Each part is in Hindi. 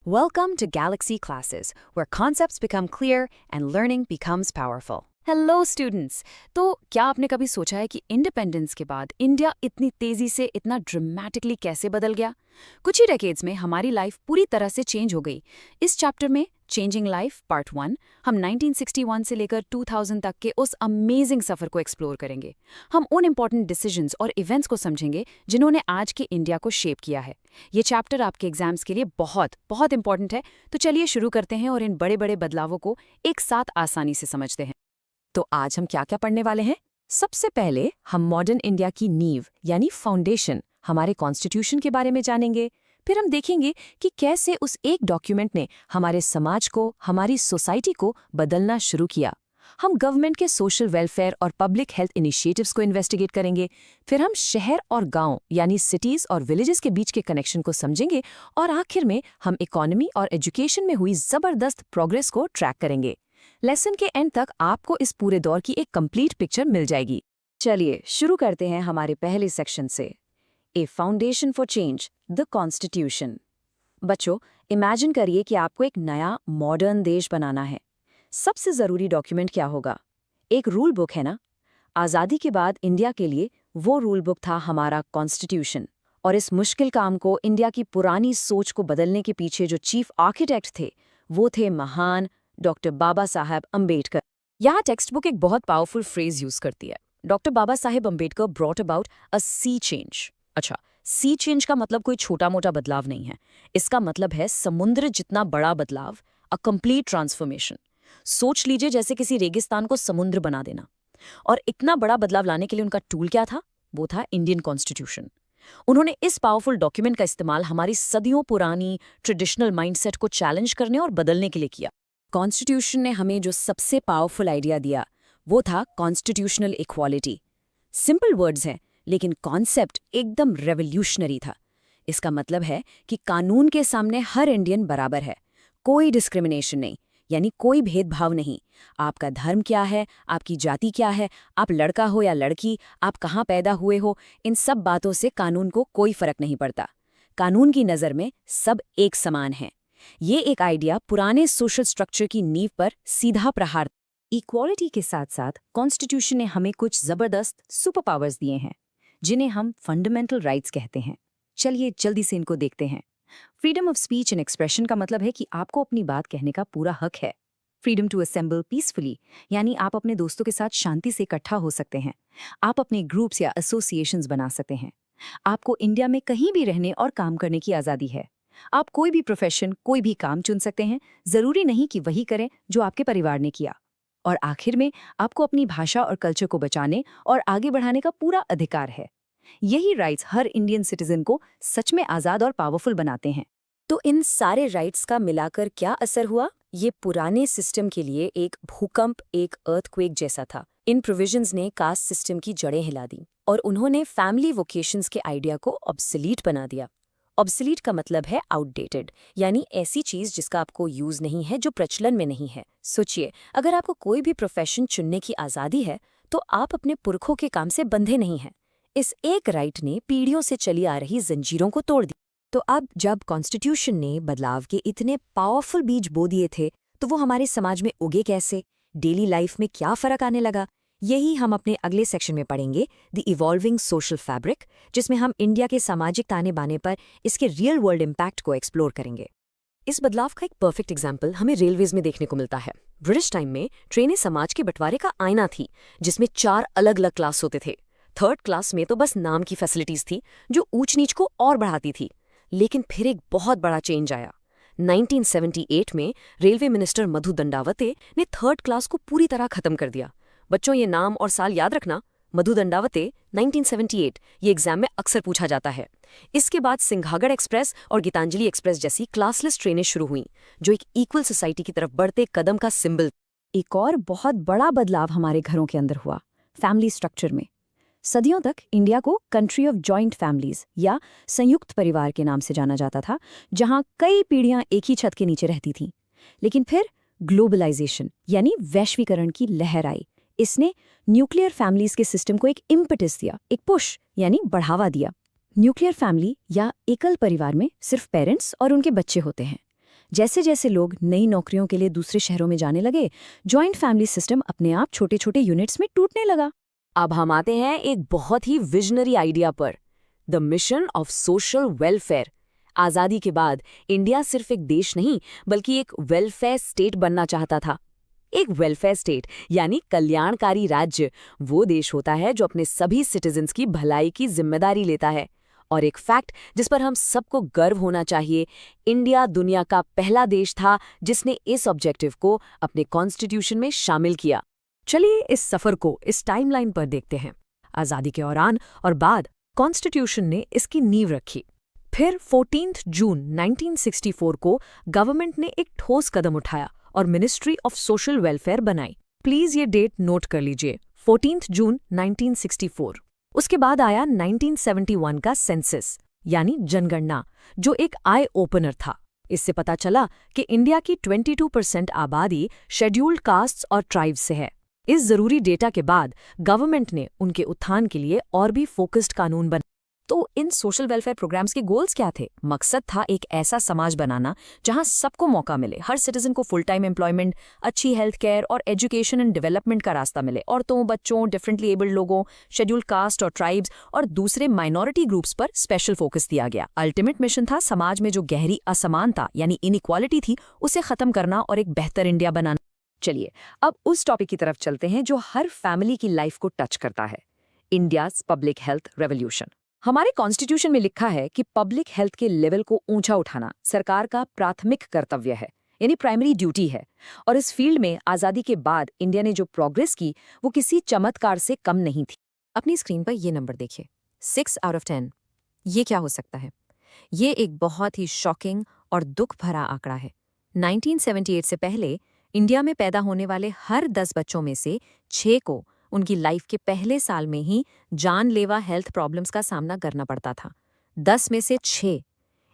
Welcome to Galaxy Classes, where concepts become clear and learning becomes powerful. Hello students. तो क्या आपने कभी सोचा है कि इंडिपेंडेंस के बाद इंडिया इतनी तेजी से इतना ड्रामेटिकली कैसे बदल गया? कुछ ही डेकेड्स में हमारी लाइफ पूरी तरह से चेंज हो गई। इस चैप्टर में चेंजिंग लाइफ पार्ट 1 हम 1961 से लेकर 2000 तक के उस अमेजिंग सफर को एक्सप्लोर करेंगे। हम उन इंपॉर्टेंट डिसीजंस और इवेंट्स को समझेंगे जिन्होंने आज के इंडिया को शेप किया है। ये चैप्टर आपके एग्जाम्स के लिए बहुत बहुत इंपॉर्टेंट है। तो चलिए शुरू करते हैं और इन बड़े बड़े बदलावों को एक साथ आसानी से समझते हैं। तो आज हम क्या क्या पढ़ने वाले हैं? सबसे पहले हम मॉडर्न इंडिया की नींव यानी फाउंडेशन, हमारे कॉन्स्टिट्यूशन के बारे में जानेंगे। फिर हम देखेंगे कि कैसे उस एक डॉक्यूमेंट ने हमारे समाज को, हमारी सोसाइटी को बदलना शुरू किया। हम गवर्नमेंट के सोशल वेलफेयर और पब्लिक हेल्थ इनिशिएटिव्स को इन्वेस्टिगेट करेंगे। फिर हम शहर और गांव यानी सिटीज और विलेजेस के बीच के कनेक्शन को समझेंगे। और आखिर में हम इकोनॉमी और एजुकेशन में हुई जबरदस्त प्रोग्रेस को ट्रैक करेंगे। लेसन के एंड तक आपको इस पूरे दौर की एक कंप्लीट पिक्चर मिल जाएगी। चलिए शुरू करते हैं हमारे पहले सेक्शन से, ए foundation for change, the constitution. बच्चों, इमेजिन करिए कि आपको एक नया मॉडर्न देश बनाना है। सबसे जरूरी डॉक्यूमेंट क्या होगा? एक रूल बुक है ना? आज़ादी के बाद इंडिया के लिए वो रूल बुक था हमारा कॉन्स्टिट्यूशन। और इस मुश्किल काम को, इंडिया की पुरानी सोच को बदलने के पीछे जो चीफ आर्किटेक्ट थे वो थे महान डॉक्टर बाबा साहेब अम्बेडकर। यहाँ टेक्स्ट बुक एक बहुत पावरफुल फ्रेज यूज करती है, doctor Baba Saheb Ambedkar brought about a sea change. अच्छा, सी चेंज का मतलब कोई छोटा मोटा बदलाव नहीं है। इसका मतलब है समुद्र जितना बड़ा बदलाव, अ कंप्लीट ट्रांसफॉर्मेशन। सोच लीजिए जैसे किसी रेगिस्तान को समुद्र बना देना। और इतना बड़ा बदलाव लाने के लिए उनका टूल क्या था? वो था इंडियन कॉन्स्टिट्यूशन। उन्होंने इस पावरफुल डॉक्यूमेंट का इस्तेमाल हमारी सदियों पुरानी ट्रेडिशनल माइंडसेट को चैलेंज करने और बदलने के लिए किया। कॉन्स्टिट्यूशन ने हमें जो सबसे पावरफुल आइडिया दिया वो था कॉन्स्टिट्यूशनल इक्वालिटी। सिंपल वर्ड्स हैं, लेकिन कॉन्सेप्ट एकदम रेवोल्यूशनरी था। इसका मतलब है कि कानून के सामने हर इंडियन बराबर है, कोई डिस्क्रिमिनेशन नहीं, यानी कोई भेदभाव नहीं। आपका धर्म क्या है, आपकी जाति क्या है, आप लड़का हो या लड़की, आप कहाँ पैदा हुए हो, इन सब बातों से कानून को कोई फर्क नहीं पड़ता। कानून की नज़र में सब एक समान हैं। ये एक आइडिया पुराने सोशल स्ट्रक्चर की नींव पर सीधा प्रहार। इक्वालिटी के साथ साथ कॉन्स्टिट्यूशन ने हमें कुछ जबरदस्त सुपर पावर्स दिए हैं, जिन्हें हम फंडामेंटल राइट्स कहते हैं। चलिए जल्दी से इनको देखते हैं। Freedom of speech and expression का मतलब है कि आपको अपनी बात कहने का पूरा हक है। फ्रीडम टू असेंबल पीसफुली, यानी आप अपने दोस्तों के साथ शांति से इकट्ठा हो सकते हैं। आप अपने ग्रुप्स या एसोसिएशंस बना सकते हैं। आपको इंडिया में कहीं भी रहने और काम करने की आज़ादी है। आप कोई भी प्रोफेशन, कोई भी काम चुन सकते हैं, जरूरी नहीं कि वही करें जो आपके परिवार ने किया। और आखिर में आपको अपनी भाषा और कल्चर को बचाने और आगे बढ़ाने का पूरा अधिकार है। यही राइट्स हर इंडियन सिटीजन को सच में आज़ाद और पावरफुल बनाते हैं। तो इन सारे राइट्स का मिलाकर क्या असर हुआ? ये पुराने सिस्टम के लिए एक भूकंप, एक अर्थक्वेक जैसा था। इन प्रोविजंस ने कास्ट सिस्टम की जड़ें हिला दी और उन्होंने फैमिली वोकेशंस के आइडिया को ऑब्सोलीट बना दिया। ऑब्सोलीट का मतलब है आउटडेटेड, यानी ऐसी चीज जिसका आपको यूज नहीं है, जो प्रचलन में नहीं है। सोचिए, अगर आपको कोई भी प्रोफेशन चुनने की आज़ादी है तो आप अपने पुरखों के काम से बंधे नहीं हैं। इस एक राइट ने पीढ़ियों से चली आ रही जंजीरों को तोड़ दी। तो अब जब कॉन्स्टिट्यूशन ने बदलाव के इतने पावरफुल बीज बो दिए थे, तो वो हमारे समाज में उगे कैसे? डेली लाइफ में क्या फर्क आने लगा? यही हम अपने अगले सेक्शन में पढ़ेंगे, द इवॉल्विंग सोशल फैब्रिक, जिसमें हम इंडिया के सामाजिक ताने बाने पर इसके रियल वर्ल्ड इम्पैक्ट को एक्सप्लोर करेंगे। इस बदलाव का एक परफेक्ट एग्जाम्पल हमें रेलवेज में देखने को मिलता है। ब्रिटिश टाइम में ट्रेनें समाज के बंटवारे का आईना थी, जिसमें 4 अलग अलग क्लास होते थे। थर्ड क्लास में तो बस नाम की फैसिलिटीज थी, जो ऊंच नीच को और बढ़ाती थी। लेकिन फिर एक बहुत बड़ा चेंज आया। 1978 में रेलवे मिनिस्टर मधु दंडावते ने थर्ड क्लास को पूरी तरह खत्म कर दिया। बच्चों, ये नाम और साल याद रखना, मधु दंडावते 1978, ये एग्जाम में अक्सर पूछा जाता है। इसके बाद सिंघागढ़ एक्सप्रेस और गीतांजलि एक्सप्रेस जैसी क्लासलेस ट्रेनें शुरू हुईं, जो एक इक्वल सोसाइटी की तरफ बढ़ते कदम का सिंबल। एक और बहुत बड़ा बदलाव हमारे घरों के अंदर हुआ, फैमिली स्ट्रक्चर में। सदियों तक इंडिया को कंट्री ऑफ जॉइंट फैमिलीज या संयुक्त परिवार के नाम से जाना जाता था, जहां कई पीढ़ियां एक ही छत के नीचे रहती थीं। लेकिन फिर ग्लोबलाइजेशन यानी वैश्वीकरण की लहर आई। इसने न्यूक्लियर फैमिलीज के सिस्टम को एक इम्पेटस दिया, एक पुश यानी बढ़ावा दिया। न्यूक्लियर फैमिली या एकल परिवार में सिर्फ पेरेंट्स और उनके बच्चे होते हैं। जैसे जैसे लोग नई नौकरियों के लिए दूसरे शहरों में जाने लगे, जॉइंट फैमिली सिस्टम अपने आप छोटे छोटे यूनिट्स में टूटने लगा। अब हम आते हैं एक बहुत ही विजनरी आइडिया पर, the mission of social welfare. आज़ादी के बाद इंडिया सिर्फ एक देश नहीं बल्कि एक वेलफेयर स्टेट बनना चाहता था। एक वेलफेयर स्टेट यानी कल्याणकारी राज्य वो देश होता है जो अपने सभी सिटीजन्स की भलाई की जिम्मेदारी लेता है। और एक फैक्ट जिस पर हम सबको गर्व होना चाहिए, इंडिया दुनिया का पहला देश था जिसने इस ऑब्जेक्टिव को अपने कॉन्स्टिट्यूशन में शामिल किया। चलिए इस सफर को इस टाइमलाइन पर देखते हैं। आज़ादी के दौरान और बाद कॉन्स्टिट्यूशन ने इसकी नींव रखी। फिर 14 जून 1964 को गवर्नमेंट ने एक ठोस कदम उठाया और मिनिस्ट्री ऑफ सोशल वेलफेयर बनाई। प्लीज ये डेट नोट कर लीजिए, 14 जून 1964। उसके बाद आया 1971 का सेंसस यानी जनगणना, जो एक आई ओपनर था। इससे पता चला कि इंडिया की 22% आबादी शेड्यूल्ड कास्ट्स और ट्राइब्स से है। इस जरूरी डेटा के बाद गवर्नमेंट ने उनके उत्थान के लिए और भी फोकस्ड कानून बना। तो इन सोशल वेलफेयर प्रोग्राम्स के गोल्स क्या थे? मकसद था एक ऐसा समाज बनाना जहां सबको मौका मिले, हर सिटीजन को फुल टाइम एम्प्लॉयमेंट, अच्छी हेल्थ केयर और एजुकेशन एंड डेवलपमेंट का रास्ता मिले। औरतों, बच्चों, डिफरेंटली एबल्ड लोगों, शेड्यूल्ड कास्ट और ट्राइब्स और दूसरे माइनॉरिटी ग्रुप्स पर स्पेशल फोकस दिया गया। अल्टीमेट मिशन था समाज में जो गहरी असमानता यानी इनइक्वालिटी थी उसे खत्म करना और एक बेहतर इंडिया बनाना। चलिए अब उस टॉपिक की तरफ चलते हैं जो हर फैमिली की लाइफ को टच करता है, इंडियाज पब्लिक हेल्थ रेवोल्यूशन। हमारे कॉन्स्टिट्यूशन में लिखा है कि पब्लिक हेल्थ के लेवल को ऊंचा उठाना सरकार का प्राथमिक कर्तव्य है, यानी प्राइमरी ड्यूटी है। और इस फील्ड में आज़ादी के बाद इंडिया ने जो प्रोग्रेस की वो किसी चमत्कार से कम नहीं थी। अपनी स्क्रीन पर ये नंबर देखिए, 6 आउट ऑफ 10। ये क्या हो सकता है? ये एक बहुत ही शॉकिंग और दुख भरा आंकड़ा है। 1978 से पहले इंडिया में पैदा होने वाले हर 10 बच्चों में से 6 को उनकी लाइफ के पहले साल में ही जानलेवा हेल्थ प्रॉब्लम्स का सामना करना पड़ता था। 10 में से 6।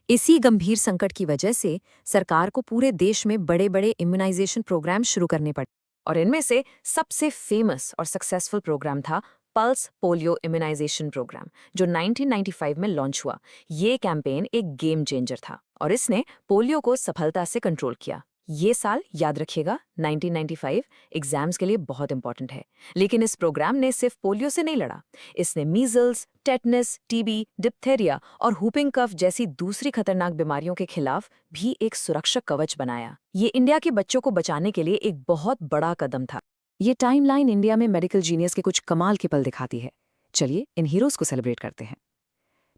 इसी गंभीर संकट की वजह से सरकार को पूरे देश में बड़े बड़े इम्यूनाइजेशन प्रोग्राम शुरू करने पड़े। और इनमें से सबसे फेमस और सक्सेसफुल प्रोग्राम था पल्स पोलियो इम्यूनाइजेशन प्रोग्राम, जो 1995 में लॉन्च हुआ। ये कैंपेन एक गेम चेंजर था और इसने पोलियो को सफलता से कंट्रोल किया। ये साल याद रखिएगा, 1995 एग्जाम्स के लिए बहुत इंपॉर्टेंट है। लेकिन इस प्रोग्राम ने सिर्फ पोलियो से नहीं लड़ा, इसने मीजल्स, टेटनस, टीबी, डिप्थेरिया और हुपिंग कफ जैसी दूसरी खतरनाक बीमारियों के खिलाफ भी एक सुरक्षा कवच बनाया। ये इंडिया के बच्चों को बचाने के लिए एक बहुत बड़ा कदम था। ये टाइमलाइन इंडिया में मेडिकल जीनियस के कुछ कमाल के पल दिखाती है। चलिए इन हीरोज को सेलिब्रेट करते हैं।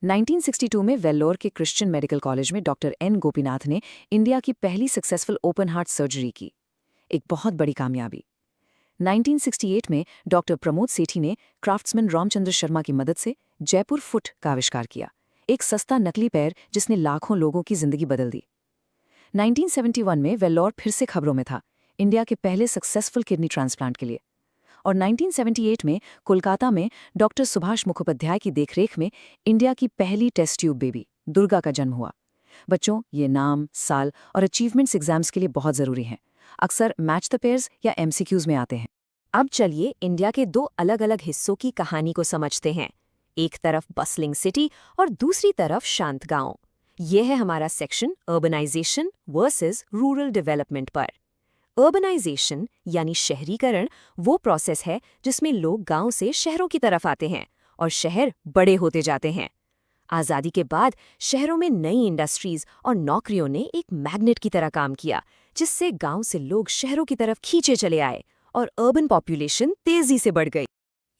1962 में वेल्लोर के क्रिश्चियन मेडिकल कॉलेज में डॉक्टर एन गोपीनाथ ने इंडिया की पहली सक्सेसफुल ओपन हार्ट सर्जरी की, एक बहुत बड़ी कामयाबी। 1968 में डॉक्टर प्रमोद सेठी ने क्राफ्ट्समैन रामचंद्र शर्मा की मदद से जयपुर फुट का आविष्कार किया, एक सस्ता नकली पैर जिसने लाखों लोगों की जिंदगी बदल दी। 1971 में वेल्लोर फिर से खबरों में था, इंडिया के पहले सक्सेसफुल किडनी ट्रांसप्लांट के लिए। और 1978 में कोलकाता में डॉक्टर सुभाष मुखोपाध्याय की देखरेख में इंडिया की पहली टेस्ट ट्यूब बेबी दुर्गा का जन्म हुआ। बच्चों, ये नाम, साल और अचीवमेंट्स एग्जाम्स के लिए बहुत ज़रूरी हैं। अक्सर मैच द पेयर्स या एमसीक्यूज में आते हैं। अब चलिए इंडिया के दो अलग अलग हिस्सों की कहानी को समझते हैं, एक तरफ बसलिंग सिटी और दूसरी तरफ शांत गांव। यह है हमारा section urbanization versus rural development पर। अर्बनाइजेशन यानी शहरीकरण वो प्रोसेस है जिसमें लोग गांव से शहरों की तरफ आते हैं और शहर बड़े होते जाते हैं। आज़ादी के बाद शहरों में नई इंडस्ट्रीज और नौकरियों ने एक मैग्नेट की तरह काम किया, जिससे गांव से लोग शहरों की तरफ खींचे चले आए और अर्बन पॉपुलेशन तेजी से बढ़ गई।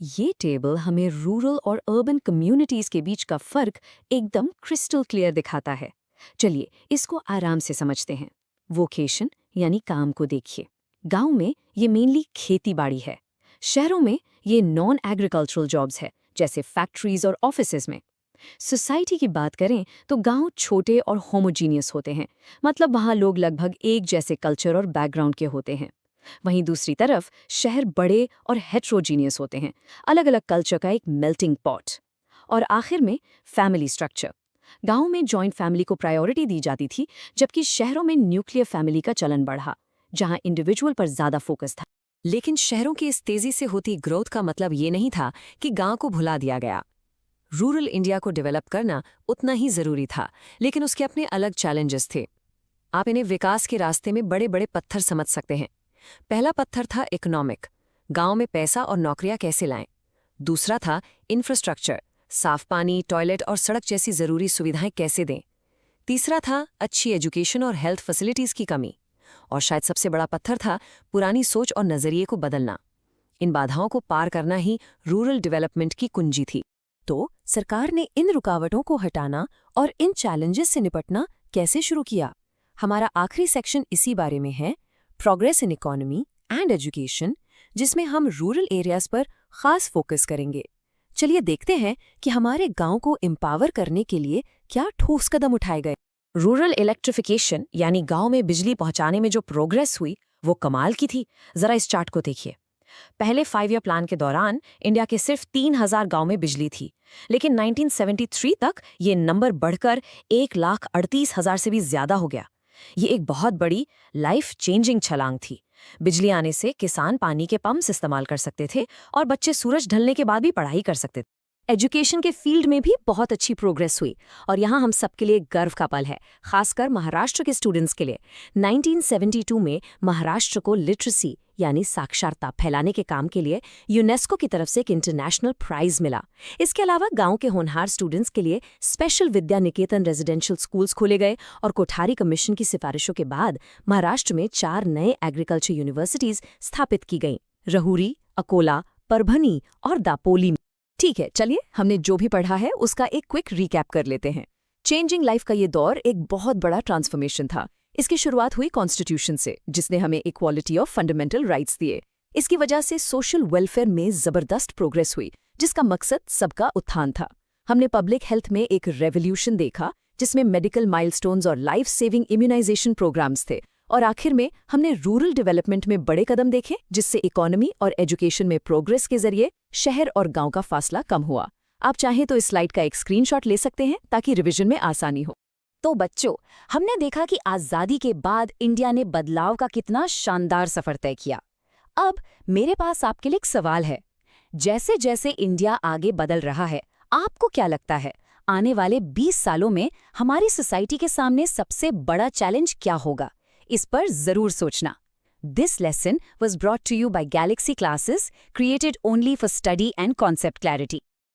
ये टेबल हमें रूरल और अर्बन कम्युनिटीज के बीच का फर्क एकदम क्रिस्टल क्लियर दिखाता है। चलिए इसको आराम से समझते हैं। वोकेशन यानी काम को देखिए। गांव में ये मेनली खेती बाड़ी है, शहरों में ये नॉन एग्रीकल्चरल जॉब्स है, जैसे फैक्ट्रीज और ऑफिसेज में। सोसाइटी की बात करें तो गांव छोटे और होमोजीनियस होते हैं, मतलब वहाँ लोग लगभग एक जैसे कल्चर और बैकग्राउंड के होते हैं। वहीं दूसरी तरफ शहर बड़े और हेट्रोजीनियस होते हैं, अलग अलग कल्चर का एक मेल्टिंग पॉट। और आखिर में फैमिली स्ट्रक्चर। गांव में जॉइंट फैमिली को प्रायोरिटी दी जाती थी, जबकि शहरों में न्यूक्लियर फैमिली का चलन बढ़ा, जहां इंडिविजुअल पर ज्यादा फोकस था। लेकिन शहरों की इस तेजी से होती ग्रोथ का मतलब ये नहीं था कि गांव को भुला दिया गया। रूरल इंडिया को डेवलप करना उतना ही जरूरी था, लेकिन उसके अपने अलग चैलेंजेस थे। आप इन्हें विकास के रास्ते में बड़े बड़े पत्थर समझ सकते हैं। पहला पत्थर था इकोनॉमिक, गांव में पैसा और नौकरियां कैसे लाएं। दूसरा था इंफ्रास्ट्रक्चर, साफ पानी, टॉयलेट और सड़क जैसी जरूरी सुविधाएं कैसे दें। तीसरा था अच्छी एजुकेशन और हेल्थ फैसिलिटीज की कमी। और शायद सबसे बड़ा पत्थर था पुरानी सोच और नजरिए को बदलना। इन बाधाओं को पार करना ही रूरल डेवलपमेंट की कुंजी थी। तो सरकार ने इन रुकावटों को हटाना और इन चैलेंजेस से निपटना कैसे शुरू किया? हमारा आखिरी सेक्शन इसी बारे में है, progress in economy and education, जिसमें हम रूरल एरियाज पर खास फोकस करेंगे। चलिए देखते हैं कि हमारे गांव को एम्पावर करने के लिए क्या ठोस कदम उठाए गए। रूरल इलेक्ट्रिफिकेशन यानी गांव में बिजली पहुंचाने में जो प्रोग्रेस हुई वो कमाल की थी। जरा इस चार्ट को देखिए। पहले 5 ईयर प्लान के दौरान इंडिया के सिर्फ 3000 गांव में बिजली थी, लेकिन 1973 तक ये नंबर बढ़कर 1,38,000 से भी ज्यादा हो गया। ये एक बहुत बड़ी लाइफ चेंजिंग छलांग थी। बिजली आने से किसान पानी के पंप्स इस्तेमाल कर सकते थे और बच्चे सूरज ढलने के बाद भी पढ़ाई कर सकते थे। एजुकेशन के फील्ड में भी बहुत अच्छी प्रोग्रेस हुई और यहाँ हम सबके लिए गर्व का पल है, खासकर महाराष्ट्र के स्टूडेंट्स के लिए। 1972 में महाराष्ट्र को लिटरेसी यानी साक्षरता फैलाने के काम के लिए यूनेस्को की तरफ से एक इंटरनेशनल प्राइज मिला। इसके अलावा गांव के होनहार स्टूडेंट्स के लिए special Vidya Niketan residential schools खोले गए और कोठारी कमीशन की सिफारिशों के बाद महाराष्ट्र में 4 नए एग्रीकल्चर यूनिवर्सिटीज स्थापित की गईं, रहुरी, अकोला, परभनी और दापोली में। ठीक है, चलिए हमने जो भी पढ़ा है उसका एक क्विक रिकैप कर लेते हैं। चेंजिंग लाइफ का ये दौर एक बहुत बड़ा ट्रांसफॉर्मेशन था। इसकी शुरुआत हुई कॉन्स्टिट्यूशन से, जिसने हमें इक्वालिटी ऑफ फंडामेंटल राइट्स दिए। इसकी वजह से सोशल वेलफेयर में जबरदस्त प्रोग्रेस हुई, जिसका मकसद सबका उत्थान था। हमने पब्लिक हेल्थ में एक रेवोल्यूशन देखा, जिसमें मेडिकल माइलस्टोन्स और लाइफ सेविंग इम्यूनाइजेशन प्रोग्राम्स थे। और आखिर में हमने रूरल डेवलपमेंट में बड़े कदम देखे, जिससे इकोनॉमी और एजुकेशन में प्रोग्रेस के जरिए शहर और गांव का फासला कम हुआ। आप चाहें तो इस स्लाइड का एक स्क्रीनशॉट ले सकते हैं ताकि रिवीजन में आसानी हो। तो बच्चों, हमने देखा कि आजादी के बाद इंडिया ने बदलाव का कितना शानदार सफर तय किया। अब मेरे पास आपके लिए एक सवाल है। जैसे जैसे इंडिया आगे बदल रहा है, आपको क्या लगता है आने वाले 20 सालों में हमारी सोसाइटी के सामने सबसे बड़ा चैलेंज क्या होगा? इस पर जरूर सोचना। This lesson was brought to you by Galaxy Classes, created only for study and concept clarity.